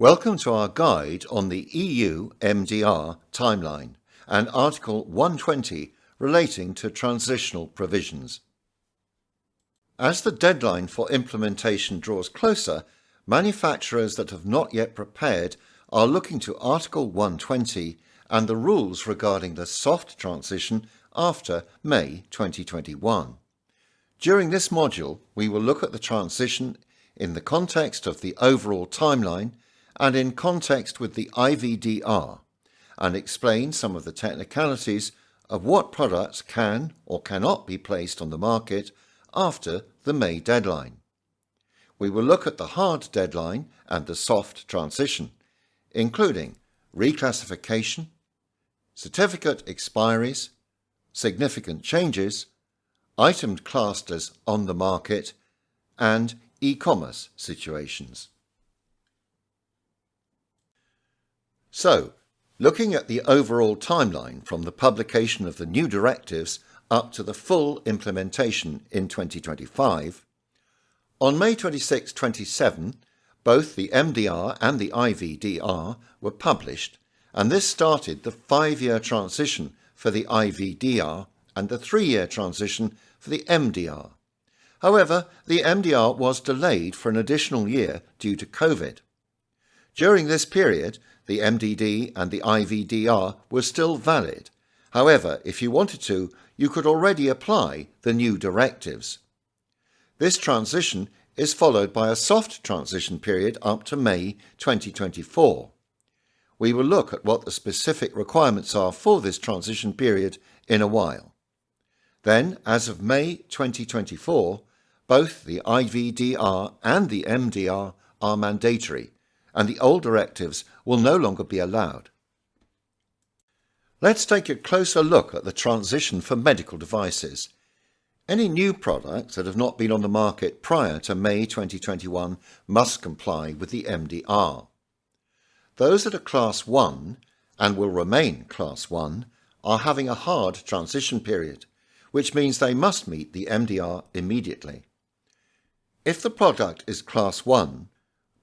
Welcome to our guide on the EU MDR timeline and Article 120 relating to transitional provisions. As the deadline for implementation draws closer, manufacturers that have not yet prepared are looking to Article 120 and the rules regarding the soft transition after May 2021. During this module, we will look at the transition in the context of the overall timeline and in context with the IVDR, and explain some of the technicalities of what products can or cannot be placed on the market after the May deadline. We will look at the hard deadline and the soft transition, including reclassification, certificate expiries, significant changes, items classed as on the market, and e-commerce situations. So, looking at the overall timeline from the publication of the new directives up to the full implementation in 2025, on May 26-27, both the MDR and the IVDR were published, and this started the 5-year transition for the IVDR and the 3-year transition for the MDR. However, the MDR was delayed for an additional year due to COVID. During this period, the MDD and the IVDR were still valid. However, if you wanted to, you could already apply the new directives. This transition is followed by a soft transition period up to May 2024. We will look at what the specific requirements are for this transition period in a while. Then, as of May 2024, both the IVDR and the MDR are mandatory, and the old directives will no longer be allowed. Let's take a closer look at the transition for medical devices. Any new products that have not been on the market prior to May 2021 must comply with the MDR. Those that are Class 1 and will remain Class 1 are having a hard transition period, which means they must meet the MDR immediately. If the product is Class 1,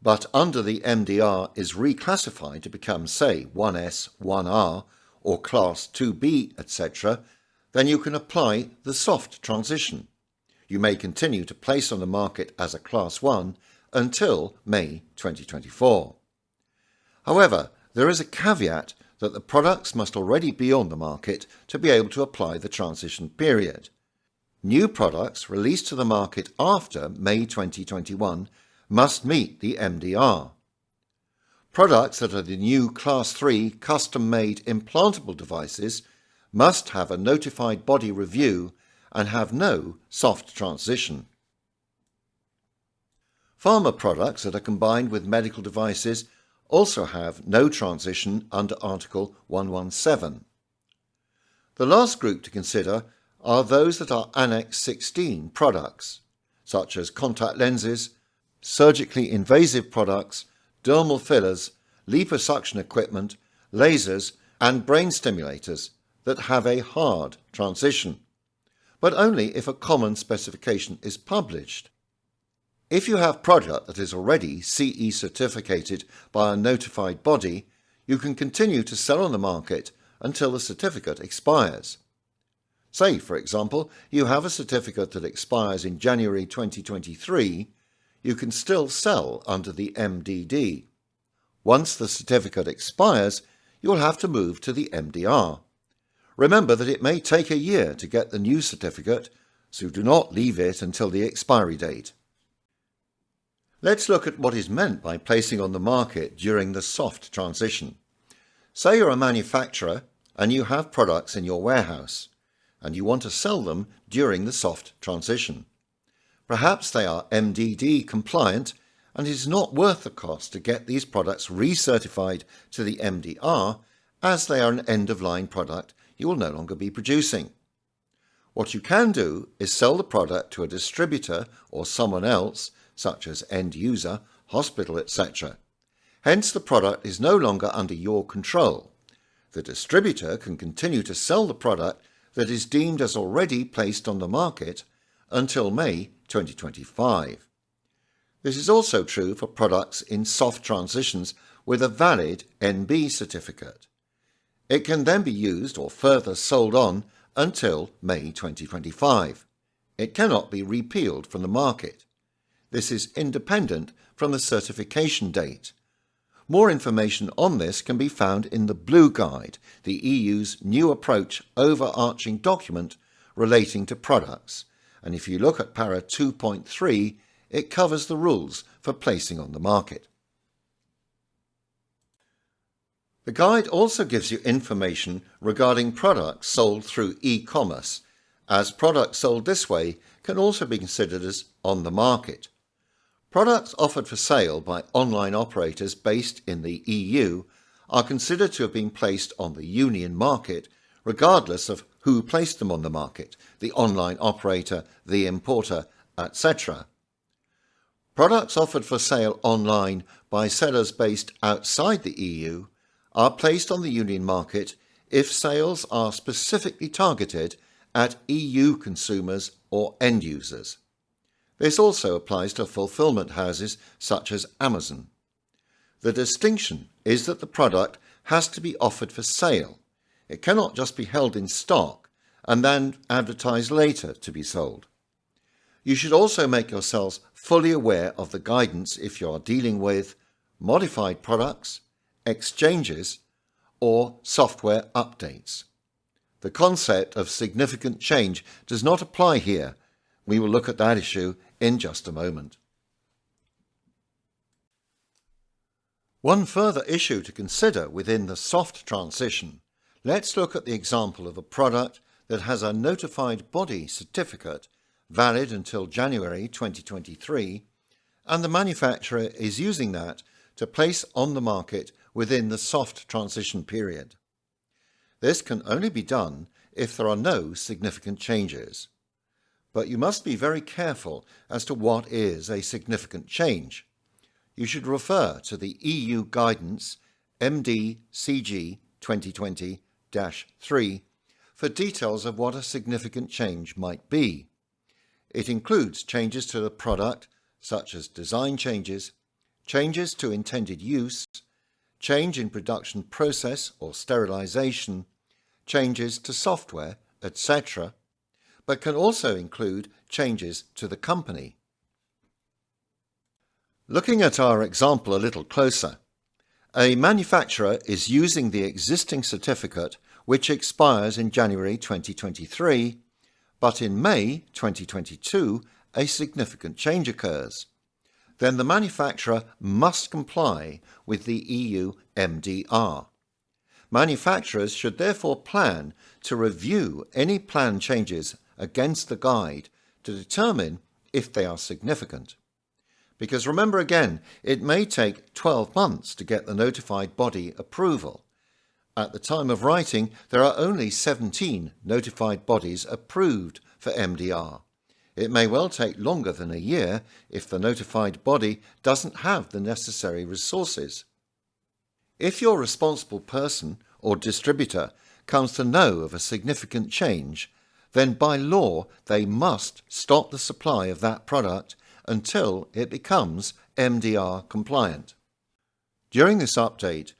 but under the MDR is reclassified to become, say, 1S, 1R, or Class 2B, etc., then you can apply the soft transition. You may continue to place on the market as a Class 1 until May 2024. However, there is a caveat that the products must already be on the market to be able to apply the transition period. New products released to the market after May 2021 must meet the MDR. Products that are the new Class 3 custom-made implantable devices must have a notified body review and have no soft transition. Pharma products that are combined with medical devices also have no transition under Article 117. The last group to consider are those that are Annex 16 products, such as contact lenses, surgically invasive products, dermal fillers, liposuction equipment, lasers, and brain stimulators that have a hard transition, but only if a common specification is published. If you have product that is already CE certificated by a notified body, you can continue to sell on the market until the certificate expires. Say, for example, you have a certificate that expires in January 2023, you can still sell under the MDD. Once the certificate expires, you will have to move to the MDR. Remember that it may take a year to get the new certificate, so do not leave it until the expiry date. Let's look at what is meant by placing on the market during the soft transition. Say you're a manufacturer and you have products in your warehouse, and you want to sell them during the soft transition. Perhaps they are MDD compliant and it is not worth the cost to get these products recertified to the MDR, as they are an end-of-line product you will no longer be producing. What you can do is sell the product to a distributor or someone else, such as end user, hospital, etc. Hence, the product is no longer under your control. The distributor can continue to sell the product that is deemed as already placed on the market until May 2025. This is also true for products in soft transitions with a valid NB certificate. It can then be used or further sold on until May 2025. It cannot be repealed from the market. This is independent from the certification date. More information on this can be found in the Blue Guide, the EU's new approach overarching document relating to products. And if you look at para 2.3, it covers the rules for placing on the market. The guide also gives you information regarding products sold through e-commerce, as products sold this way can also be considered as on the market. Products offered for sale by online operators based in the EU are considered to have been placed on the Union market, regardless of who placed them on the market, the online operator, the importer, etc. Products offered for sale online by sellers based outside the EU are placed on the Union market if sales are specifically targeted at EU consumers or end users. This also applies to fulfillment houses such as Amazon. The distinction is that the product has to be offered for sale. It cannot just be held in stock and then advertised later to be sold. You should also make yourselves fully aware of the guidance if you are dealing with modified products, exchanges, or software updates. The concept of significant change does not apply here. We will look at that issue in just a moment. One further issue to consider within the soft transition. Let's look at the example of a product that has a notified body certificate valid until January 2023, and the manufacturer is using that to place on the market within the soft transition period. This can only be done if there are no significant changes. But you must be very careful as to what is a significant change. You should refer to the EU guidance MDCG 2020-3 for details of what a significant change might be. It includes changes to the product, such as design changes, changes to intended use, change in production process or sterilization, changes to software, etc., but can also include changes to the company. Looking at our example a little closer, a manufacturer is using the existing certificate which expires in January 2023, but in May 2022 a significant change occurs. Then the manufacturer must comply with the EU MDR. Manufacturers should therefore plan to review any planned changes against the guide to determine if they are significant. Because remember again, it may take 12 months to get the notified body approval. At the time of writing, there are only 17 notified bodies approved for MDR. It may well take longer than a year if the notified body doesn't have the necessary resources. If your responsible person or distributor comes to know of a significant change, then by law they must stop the supply of that product until it becomes MDR compliant. During this update,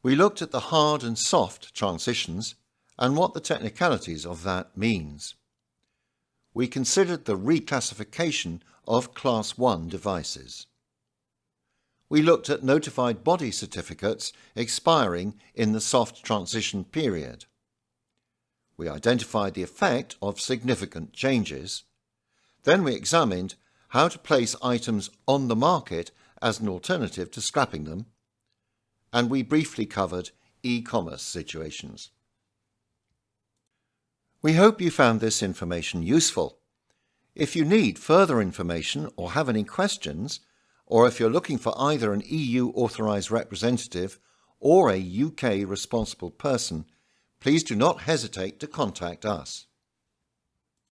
we looked at the hard and soft transitions and what the technicalities of that means. We considered the reclassification of Class 1 devices. We looked at notified body certificates expiring in the soft transition period. We identified the effect of significant changes. Then we examined how to place items on the market as an alternative to scrapping them. And we briefly covered e-commerce situations. We hope you found this information useful. If you need further information or have any questions, or if you're looking for either an EU authorised representative or a UK responsible person, please do not hesitate to contact us.